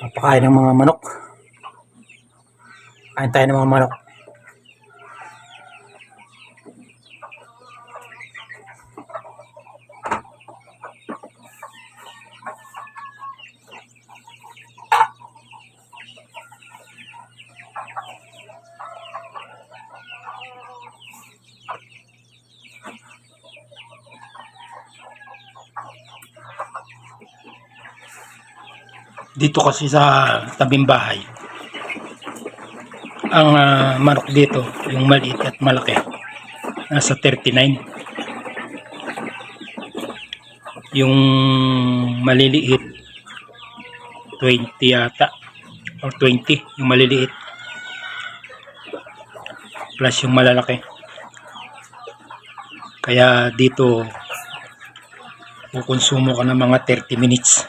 Napakain ng mga manok. Kain tayo ng mga manok. Dito kasi sa tabing bahay, ang manok dito, yung maliit at malaki, nasa 39. Yung maliliit, 20 yata, or 20, yung maliliit. Plus yung malalaki. Kaya dito, kukonsumo ka ng mga 30 minutes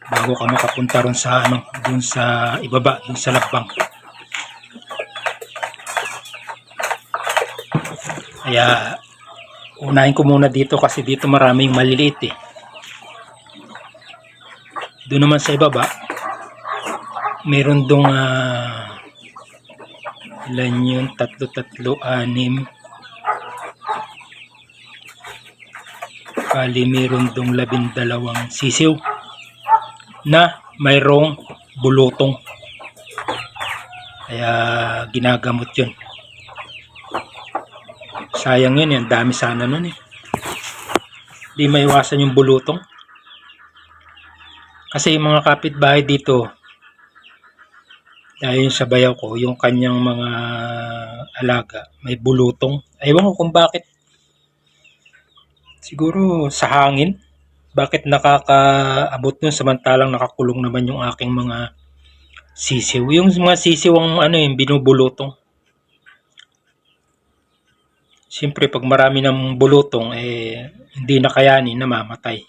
bago ka makapunta ron sa dun sa ibaba, dun sa lagbang. Kaya unahin ko muna dito kasi dito maraming maliliit eh. Doon naman sa ibaba, meron dong ilan yun, 3, 6 bali meron dong 12 sisiw na mayroong bulutong. Kaya ginagamot yun. Sayang yun, ang dami sana nun eh. Di maiwasan yung bulutong. Kasi yung mga kapitbahay dito, dahil sa bayaw ko, yung kanyang mga alaga, may bulutong. Ewan ko kung bakit. Siguro sa hangin. Bakit nakakaabot nun samantalang nakakulong naman yung aking mga sisiw. Yung mga sisiw ang yung binubulutong. Siyempre pag marami ng bulutong hindi na kayanin, namamatay.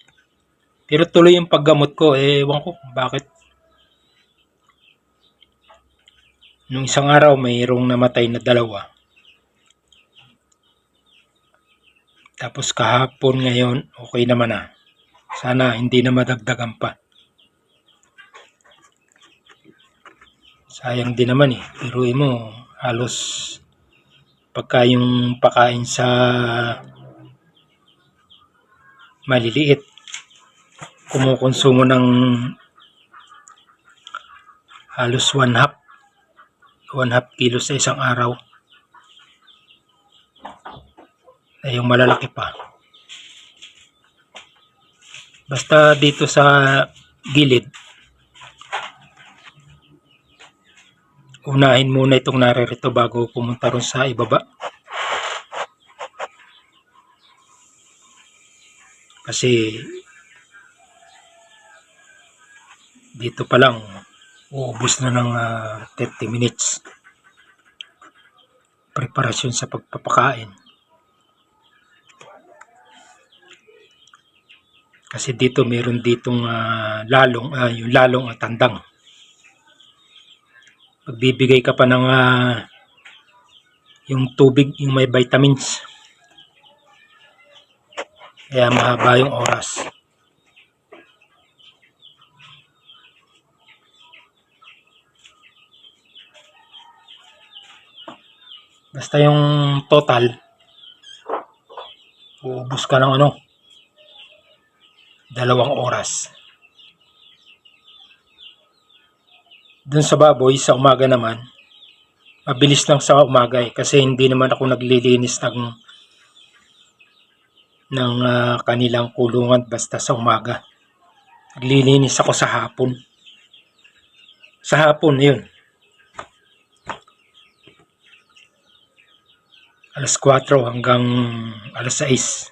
Pero tuloy yung paggamot ko, ewan ko bakit. Nung isang araw mayroong namatay na 2. Tapos kahapon ngayon, okay naman na. Sana hindi na madagdagan pa. Sayang din naman eh. Biruin mo, halos pagka yung pakain sa maliliit, kumukonsumo ng halos 1/2 kilo sa isang araw. Yung malalaki pa. Basta dito sa gilid, unahin muna itong naririto bago pumunta ron sa ibaba. Kasi dito pa lang uubos na ng 30 minutes preparasyon sa pagpapakain. Kasi dito meron ditong yung lalong at tandang. Pagbibigay ka pa ng yung tubig, yung may vitamins. Kaya mahaba yung oras. Basta yung total, uubos ka ng 2 oras. Dun sa baboy, sa umaga naman, mabilis lang sa umaga kasi hindi naman ako naglilinis ng kanilang kulungan basta sa umaga. Naglilinis ako sa hapon. Sa hapon, yun. 4:00 hanggang 6:00.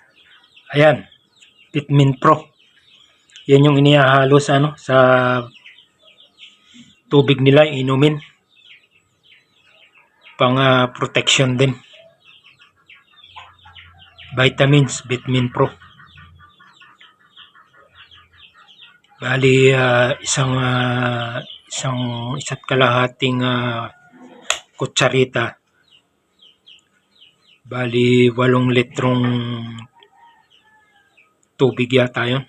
Ayan, Vitamin Pro. Yan yung inihahalo sa sa tubig nila, inumin. Pang protection din. Vitamins, Vitamin Pro. Bali isa't kalahating kutsarita. Bali 8 litrong tubig yata yun.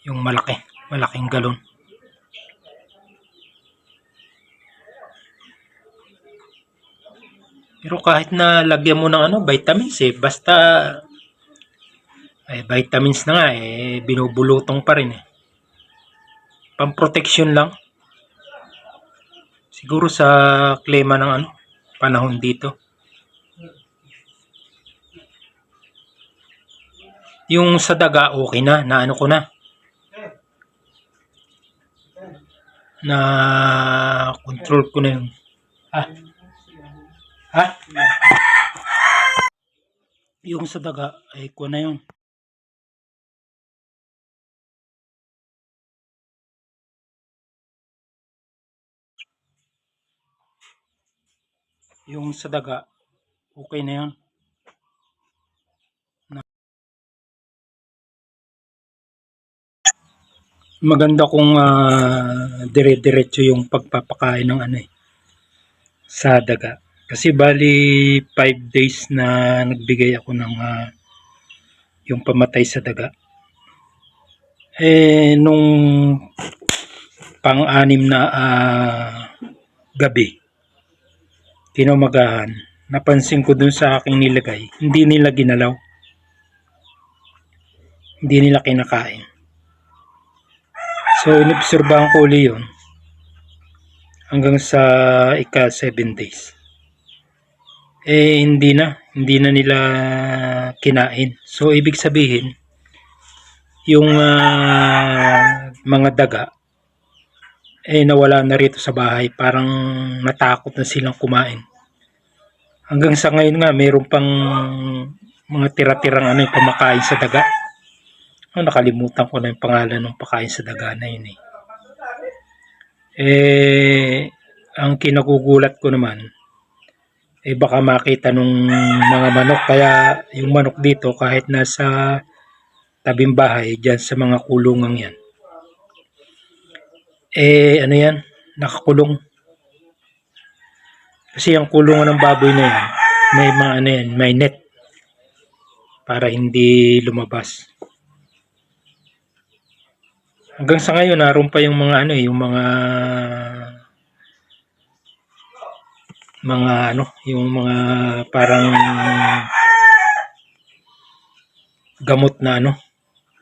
Yung malaking galon. Pero kahit na lagyan mo ng vitamins basta vitamins na nga binubulutong pa rin Pang-protection lang. Siguro sa klima ng panahon dito. Yung sa daga okay na ko na. Na control ko na yung yung sa daga ay ko na yun. Yung sa daga okay na yun. Maganda kung dire-diretso yung pagpapakain ng sa daga. Kasi bali 5 days na nagbigay ako ng yung pamatay sa daga. Nung pang-anim na gabi, kinumagahan, napansin ko dun sa aking nilagay, hindi nila ginalaw. Hindi nila kinakain. So, inobserbahan ko ulit yun hanggang sa ika 7 days. Hindi na nila kinain. So, ibig sabihin, yung mga daga nawala na rito sa bahay. Parang natakot na silang kumain. Hanggang sa ngayon nga, mayroon pang mga tira-tirang pamakain sa daga. Nakalimutan ko na yung pangalan ng pakain sa daga na yun ang kinagugulat ko naman baka makita nung mga manok, kaya yung manok dito kahit nasa tabing bahay dyan sa mga kulungang yan yan, nakakulong. Kasi ang kulungan ng baboy na yan may mga may net para hindi lumabas. Hanggang sa ngayon naroon pa yung mga yung yung mga parang gamot na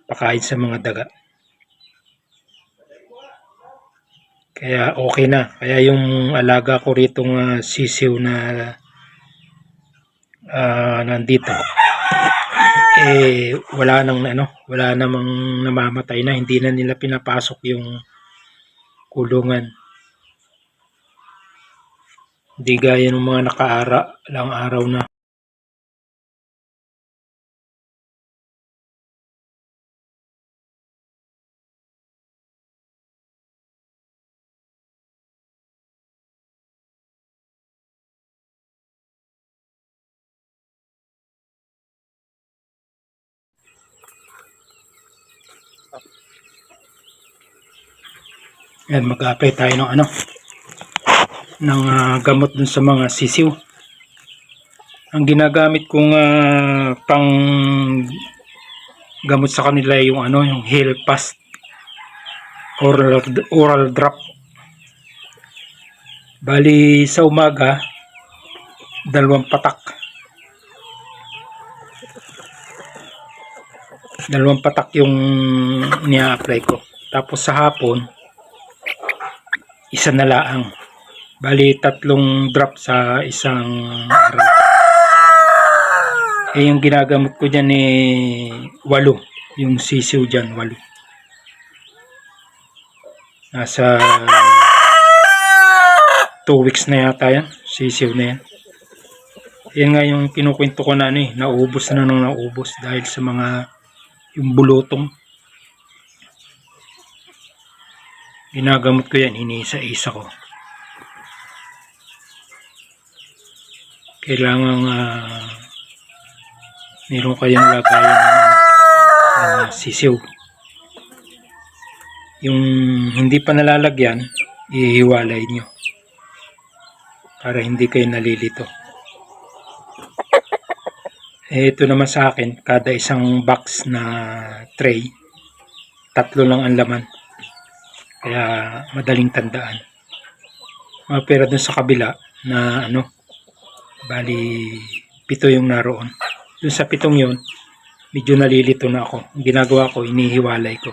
pakain sa mga daga. Kaya okay na. Kaya yung alaga ko ritong sisiw na nandito wala namang namamatay na, hindi na nila pinapasok yung kulungan. Hindi gaya ng mga lang araw na. Yan, mag-apply tayo ng gamot dun sa mga sisiw. Ang ginagamit kong pang gamot sa kanila yung yung Helpast oral drop. Bali sa umaga 2 patak. 2 patak yung nia-apply ko. Tapos sa hapon isa na laang. Bali 3 drop sa isang araw. Yung ginagamot ko dyan 8. Yung sisiw dyan 8. Nasa 2 weeks na yata yan. Sisiw na yan. Yan nga yung kinukwento ko na naubos na nung naubos dahil sa mga yung bulutong. Ginagamot ko yan, iniisa-isa ko. Kailangan meron kayong lagayan ng sisiw. Yung hindi pa nalalagyan, ihiwalay nyo para hindi kayo nalilito. Ito naman sa akin, kada isang box na tray tatlo lang ang laman. Kaya madaling tandaan. Pero dun sa kabila na bali 7 yung naroon. Dun sa 7 yun, medyo nalilito na ako. Ang ginagawa ko, inihiwalay ko.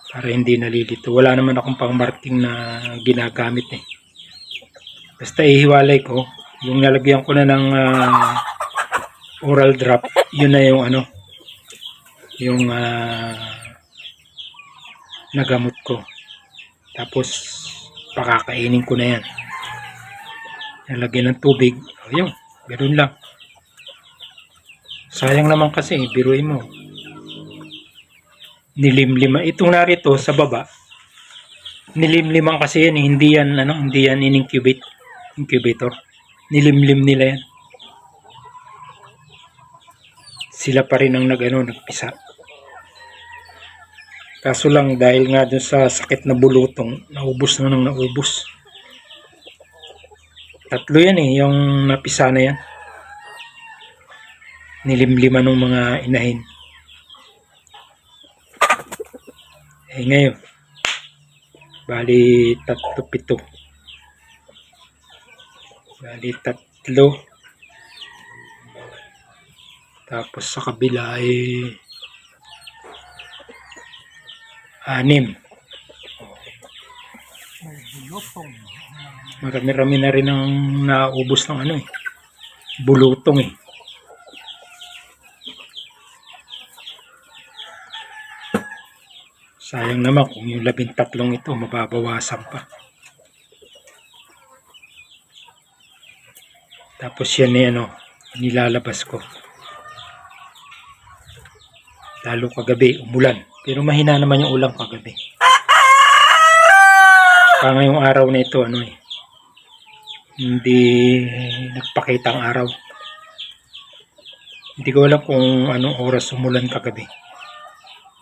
Para hindi nalilito. Wala naman akong pang marking na ginagamit eh. Basta ihiwalay ko. Yung nalagyan ko na ng oral drop, yun na yung yung nagamot ko. Tapos pakakainin ko na yan. Nalagyan ng tubig. Ayun, ganoon lang. Sayang naman kasi, biruin mo. Nilimlima. Itong narito sa baba, nilimliman kasi yan, hindi yan incubator. Nilimlim nila yan. Sila pa rin ang nagpisa. Kaso lang dahil nga dun sa sakit na bulutong, naubos. 3 yan eh, yung napisa na yan. Nilimliman ng mga inahin. Ngayon, bali 7. Bali 3. Tapos sa kabila ay 6. Marami-rami na rin ang naubos ng bulutong eh. Sayang naman kung yung 13 ito mababawasan pa. Tapos yan eh nilalabas ko. Lalo kagabi, umulan. Pero mahina naman yung ulan kagabi. Ngayong araw na ito, hindi nagpakita ang araw. Hindi ko alam kung anong oras umulan kagabi.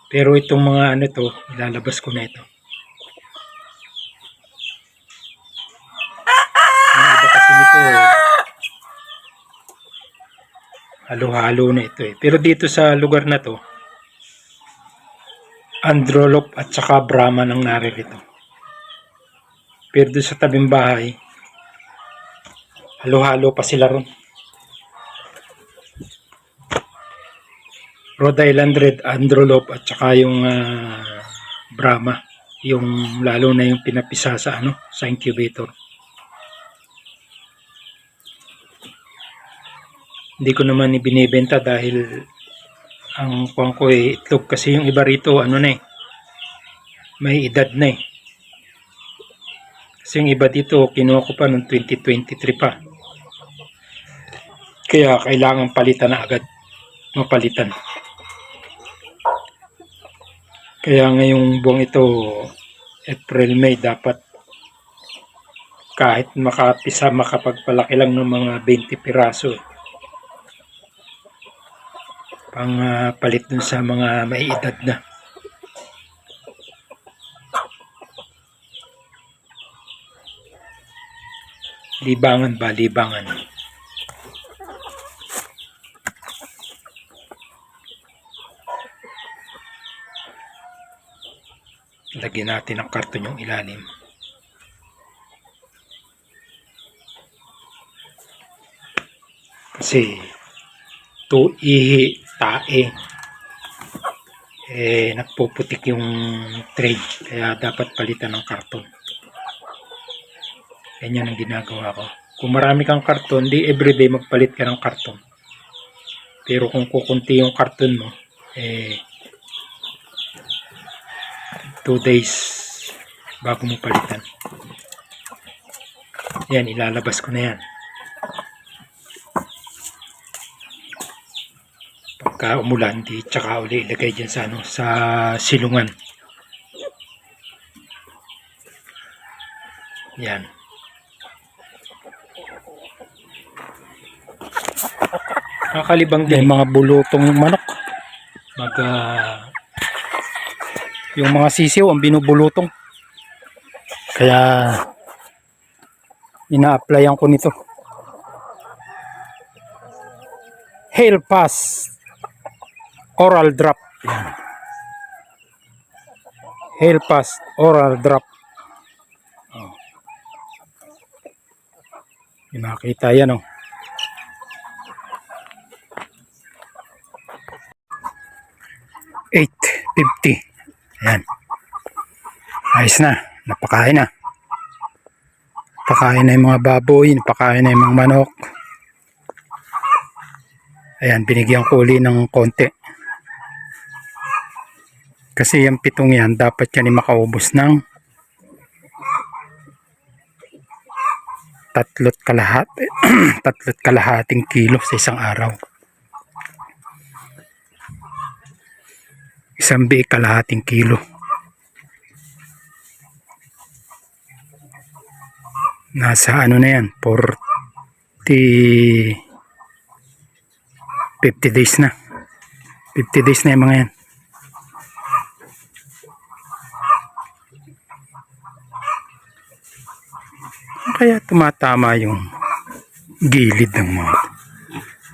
Pero itong mga ilalabas ko na ito. Ang iba kasi nito, halo-halo na ito eh. Pero dito sa lugar na to, Androlop at saka Brahman ang naririto. Pero doon sa tabing bahay, halo-halo pa sila ron. Rhode Island Red, Androlop at saka yung Brahma. Yung lalo na yung pinapisa sa sa incubator. Hindi ko naman ibinibenta dahil ang kuwang ko itlog kasi yung iba rito may edad na eh. Kasi yung iba dito kinuha ko pa noong 2023 pa. Kaya kailangan palitan na agad. Mapalitan. Kaya ngayong buwang ito, April, May, dapat kahit makapagpalaki lang ng mga 20 piraso pang palit dun sa mga may edad na. Libangan ba? Libangan. Lagyan natin ng karton yung ilalim. Kasi ihi, tae, nagpuputik yung tray. Kaya dapat palitan ng karton. Ganyan ang ginagawa ko. Kung marami kang karton, di everyday magpalit ka ng karton. Pero kung kukunti yung karton mo, 2 days bago mo palitan. Yan, ilalabas ko na yan. Pagka umulan, di tsaka uli ilagay dyan sa silungan. Yan. Kakalibang din mga bulutong manok. Yung mga sisiw ang binubulutong. Kaya ina-applyan ko nito. Hail Pass Oral Drop. Yan. Helpas Oral Drop. Oh. Yung makita yan, oh. $8.50. Ayan. Ayos na. Napakain na. Napakain na yung mga baboy. Napakain na yung mga manok. Ayan, binigyan ko uli ng konti. Kasi yung 7 yan, dapat yan ay makaubos ng 3.5 kilo sa isang araw. Isang biik 1/2 kilo. Nasa ano na yan, 50 days na. 50 days na yung mga yan. Kaya tumatama yung gilid ng mga.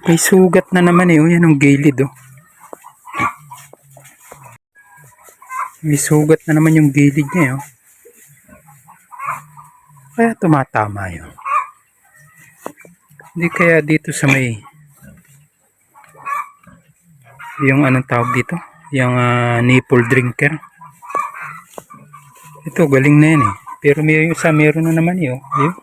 May sugat na naman eh. Yan ang gilid, oh. May sugat na naman yung gilid niya, oh. Kaya tumatama yun. Hindi kaya dito sa may yung anong tawag dito? Yung nipple drinker. Ito galing na yan eh. Pero may isa meron na naman yun. Ayun.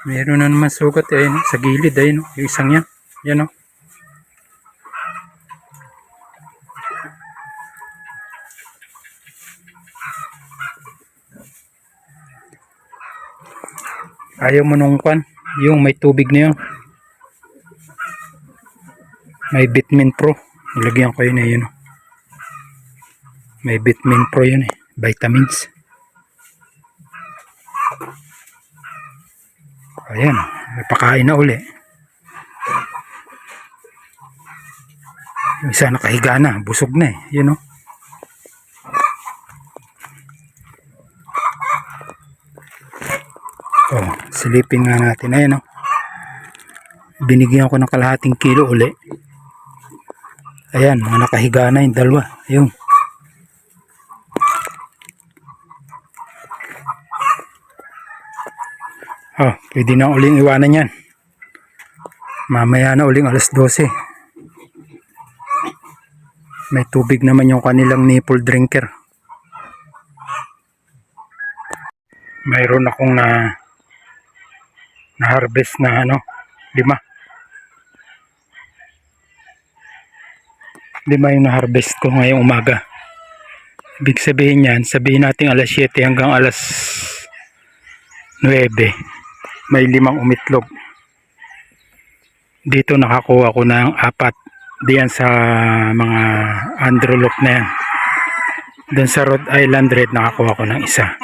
Meron na naman sugat eh, sa gilid ayun, yung isang yan. Yan oh. Ayaw mo nung kwan, yung may tubig na yun. May Vitamin Pro. Nilagyan ko yun eh, yun. May Vitamin Pro yun eh. Vitamins. Ayan, may pakain na uli. Yung isa nakahiga na, busog na eh. Yun o. Oh, silipin nga natin. Ayan o. Binigyan ko ng 1/2 kilo uli. Ayan, mga nakahiga na yung dalawa. Ayun. Oh, pwede na uling iwanan yan. Mamaya na uling 12:00. May tubig naman yung kanilang nipple drinker. Mayroon akong na-harvest na 5. 5 yung na-harvest ko ngayong umaga. Ibig sabihin yan, sabihin natin alas 7 hanggang alas 9. May 5 umitlog. Dito nakakuha ko ng 4. Diyan sa mga Androlop na yan. Doon sa Rhode Island Red nakakuha ko ng 1.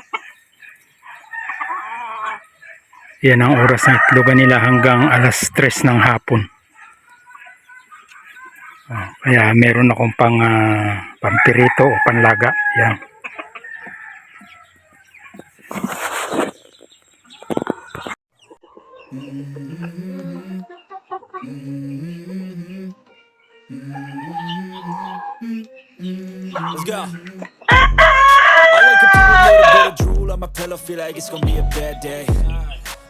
Yan ang oras ng itlogan nila hanggang alas 3 ng hapon. Kaya meron akong pampirito o panlaga. Yan. Let's go. I wake up to a little bit of drool on my pillow, feel like it's gonna be a bad day.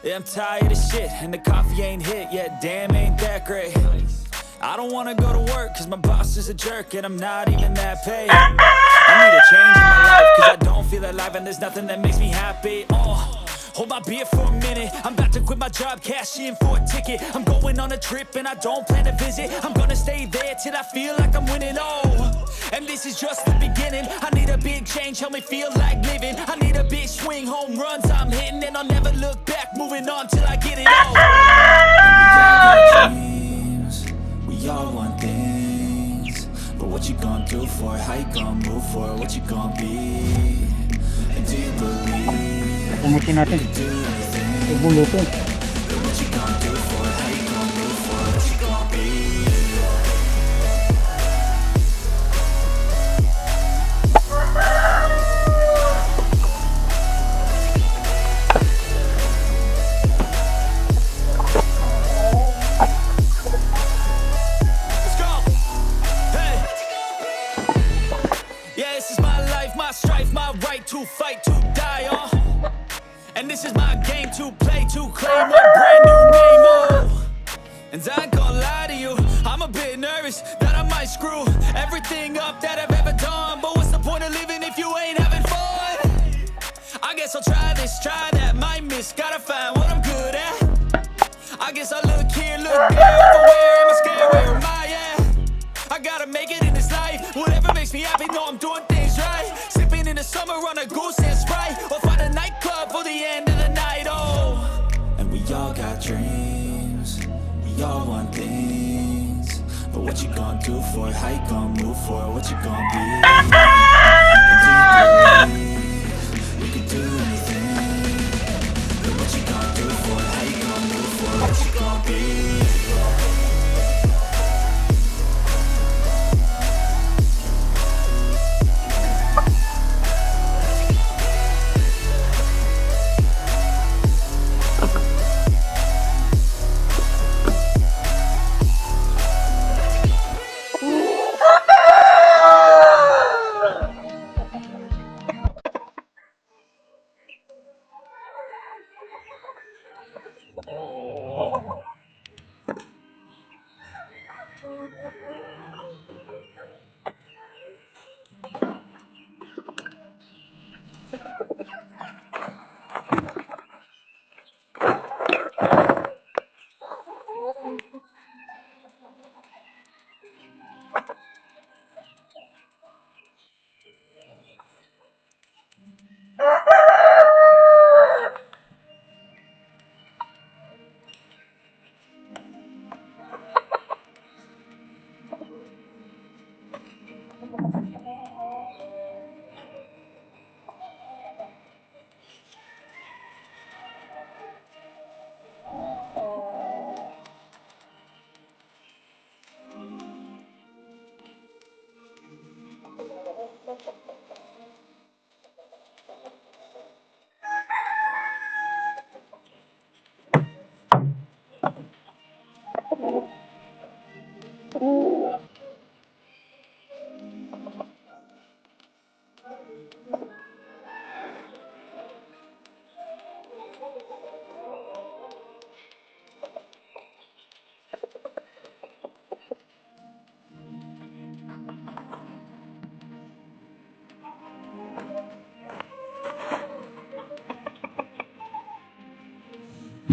Yeah, I'm tired of shit, and the coffee ain't hit yet. Damn, ain't that great. I don't wanna go to work, cause my boss is a jerk, and I'm not even that paid. I need a change in my life, cause I don't feel alive, and there's nothing that makes me happy. Hold my beer for a minute. I'm about to quit my job, cash in for a ticket. I'm going on a trip and I don't plan to visit. I'm gonna stay there till I feel like I'm winning. Oh, and this is just the beginning. I need a big change, help me feel like living. I need a big swing, home runs I'm hitting, and I'll never look back. Moving on till I get it all. We all got dreams, we all want things, but what you gonna do for it? How you gonna move for it? What you gonna be? And do you believe? Pumutin natin. Ibuluto. might screw everything up that I've ever done. But what's the point of living if you ain't having fun? I guess I'll try this, try that, might miss, gotta find what I'm good at. I guess I look here, look there, everywhere, am I scared, where am I at? I gotta make it in this life, whatever makes me happy, know I'm doing things right. Sipping in the summer on a goose and Sprite, or find a nightclub for the end of the night, oh. And we all got dreams, we all want things, but what you gonna do for it, how you gonna move for it, what you gonna be? And do you believe you can do anything, but what you gonna do for it, how you gonna move for it, what you gonna be?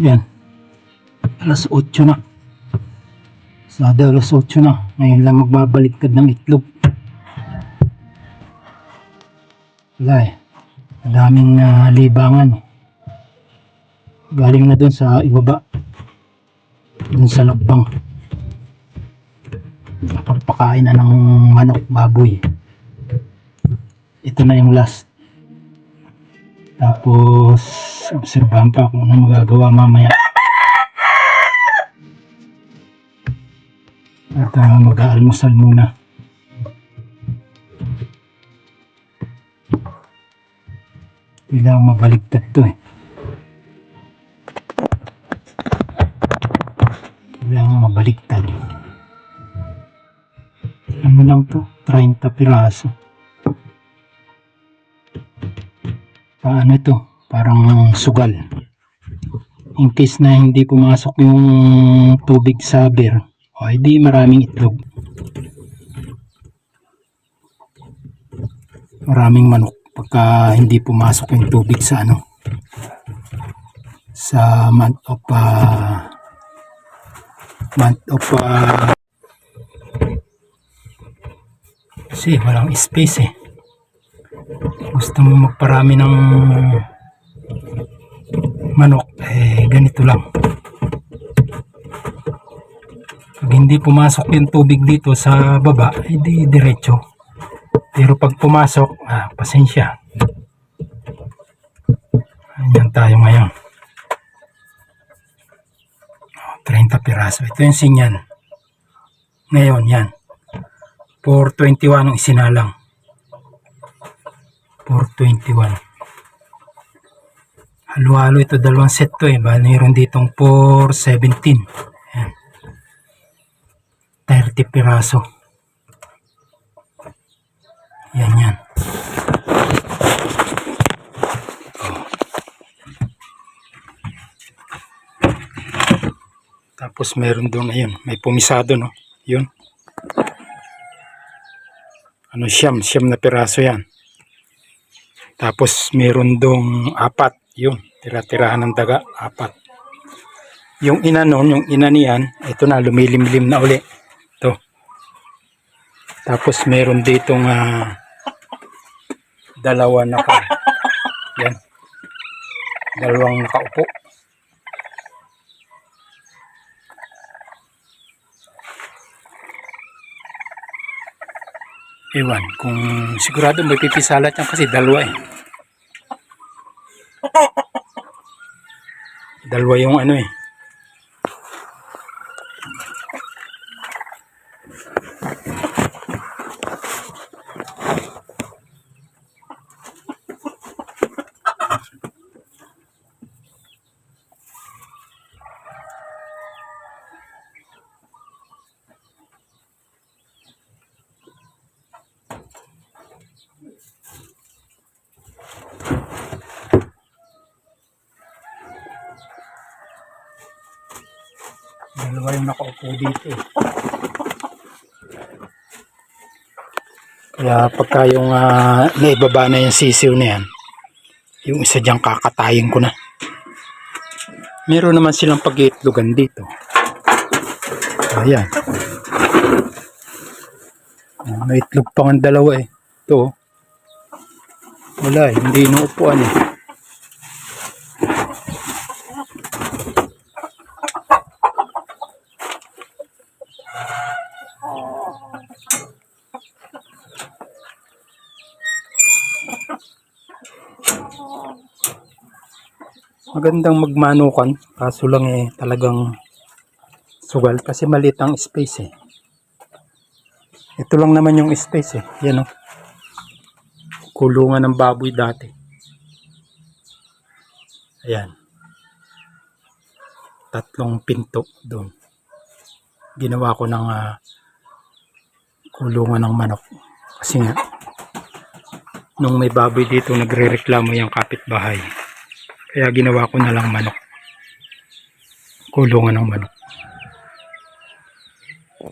Yan, alas 8 na. Sada alas 8 na. Ngayon lang magbabaliktad ng itlog. Wala eh. Madaming libangan. Galing na dun sa ibaba. Dun sa lakbang. Napagpakain na ng manok, baboy. Ito na yung last. Tapos obserbahan pa kung ano magagawa mamaya. At mag-aalmusal muna. Kailangan mabaligtad to eh. Kailangan mabaligtad. Ano lang to? 30 piraso. Paano ito? Parang sugal. In case na hindi pumasok yung tubig sa beer, o hindi maraming itlog. Maraming manok pagka hindi pumasok yung tubig sa ano, sa month of kasi walang space eh. Gusto mo magparami ng manok eh ganito lang. Pag hindi pumasok yung tubig dito sa baba, hindi diretso. Pero pag pumasok, pasensya. Ayan tayo ngayon. 30 piraso. Ito yung sinyan. Ngayon, yan. 421 ang isinalang. 421. Halo-halo ito, dalawang set to eh. Mayroon ditong 417. Ayan. 30 piraso. Yan yan. Tapos meron doon, ayun, may pumisado no. Yun. ano, siyam na piraso yan. Tapos meron dong 4, yun, tira-tirahan ng daga, 4. Yung ina nun, yung ina niyan, ito na, lumilimlim na uli. Ito. Tapos meron ditong dalawa na ka. Yan. Dalawang nakaupo. Ewan, kung sigurado may pipisalat yan kasi dalawa eh. Dalawa yung ano eh. Dalawa yung nakaupo dito eh. Kaya pagka yung naibaba na yung sisiw na yan, yung isa dyan kakatayin ko na. Meron naman silang pag-iitlogan dito. Ayan. May itlog pa ng dalawa eh. Ito. Wala eh. Hindi inuupuan eh. Magandang magmanukan, kaso lang eh talagang sugal kasi maliit ang space eh. Ito lang naman yung space eh. Yan oh. Kulungan ng baboy dati. Ayan. 3 pinto doon. Ginawa ko ng kulungan ng manok. Kasi nga, nung may baboy dito nagre-reklamo yung kapitbahay. Kaya ginawa ko na lang manok. Kulungan ng manok.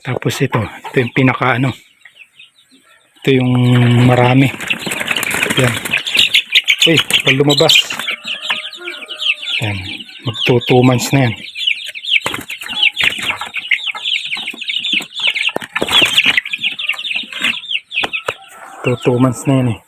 Tapos ito yung pinaka ano. Ito yung marami. Yan. Uy, pag lumabas. Yan. Magto 2 months na yan. 2 months na yan eh.